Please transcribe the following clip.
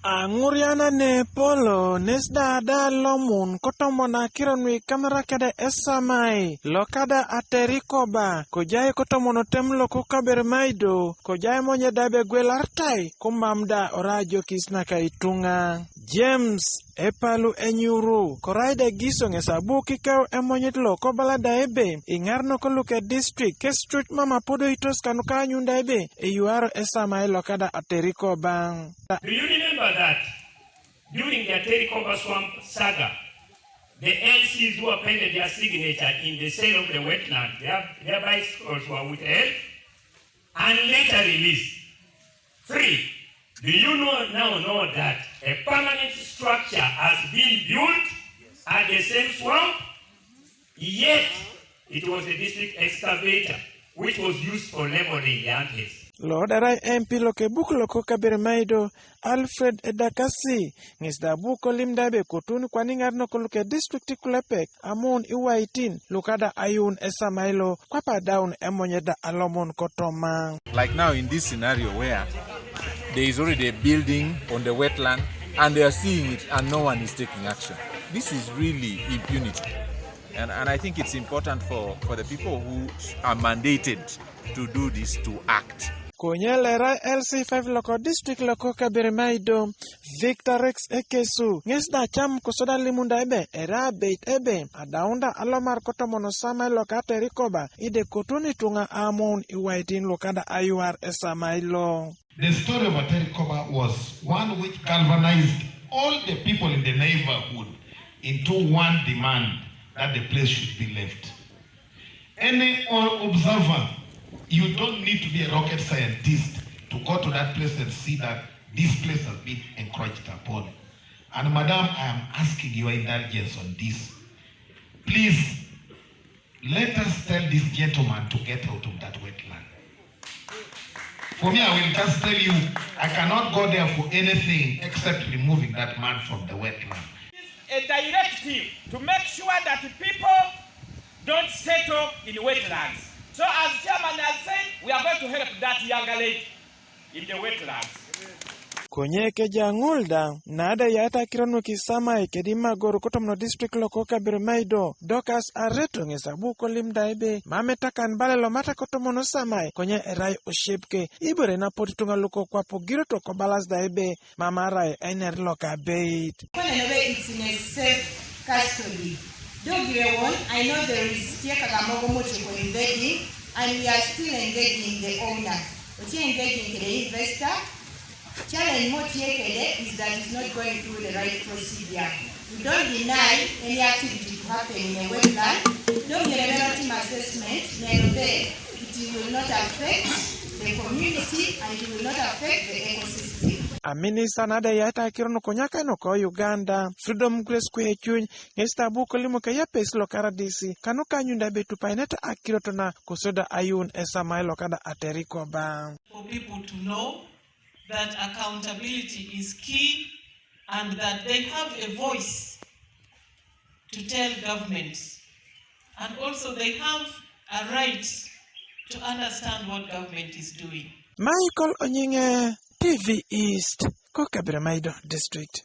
Anguriana ne polo nesda da lomun kotomona kironwi kamera kada Esamai lokada Aterikoba kojai kotomono temlo kukaber maido kojai monye dabe gwelartai kumamda orajo kisnaka itunga James epalu enyuru koraida giso ngesabu kikau emonyet lo kobala daebe ingarno koluke district ke street mama podo hitos kanuka nyunda ebe eyuaro Esamai lokada Aterikoba. Do you remember that during the Aterikoba swamp saga, the LCs who appended their signature in the sale of the wetland, their bicycles were withheld and later released? 3. Do you know that a permanent structure has been built at the same swamp? Yet, it was a district excavator which was used for leveling the anthills. Lord Arai MP loke buku loko kabir maido Alfred Edakasi ngisda buko limdabe kutuni kwa ningarno koluke district kulepek amun iwaitin lukada ayun Esamailo kwapa down emonyeda alomon kotoma. Like now in this scenario where there is already a building on the wetland and they are seeing it and no one is taking action. This is really impunity. And I think it's important for the people who are mandated to do this to act. Konyelera LC5 loko district loko kabir maido Victor Rex Ekesu ngesda cham kusoda limunda ebe era beit ebe adaunda alomar kotomono Samai loka Aterikoba ide kotuni tunga amon iwaitin lokada ayuar Esamailo. The story of Aterikoba was one which galvanized all the people in the neighborhood into one demand that the place should be left. Any observer, you don't need to be a rocket scientist to go to that place and see that this place has been encroached upon. And Madam, I am asking your indulgence on this. Please, let us tell this gentleman to get out of that wetland. For me, I will just tell you, I cannot go there for anything except removing that man from the wetland. A directive to make sure that people don't settle in wetlands. So as chairman has said, we are going to help that younger lady in the wetlands. Konyeke jangulda nada yata kironu Esamai kedima goro kotomno district loko kabir maido dokas areto ngesabu kolimda ebe mametakan bale lo mata kotomono Samai konye erai oshepke ibore na potitunga loko kwa pogiro to kobalas da ebe mama rai einer loka beit. It's in a safe custody. Don't get one. I know there is Tiakamogomocho invading, and we are still engaging the owner. But engaging the investor. Challenge more is that it's not going through the right procedure. We don't deny any activity to happen in a wetland. Don't get a relative assessment. It will not affect the community and it will not affect the ecosystem. Amini sanada yata kirono konyaka no ko Uganda Freedom Grace kwe chuny ngesta buko limo kaya pes lokara DC kanuka nyunda betu paineta akirotona kusoda ayun Esamai lokada Aterikoba. For people to know that accountability is key and that they have a voice to tell governments, and also they have a right to understand what government is doing. Michael Onyinge, TV East, Kokabira Maido District.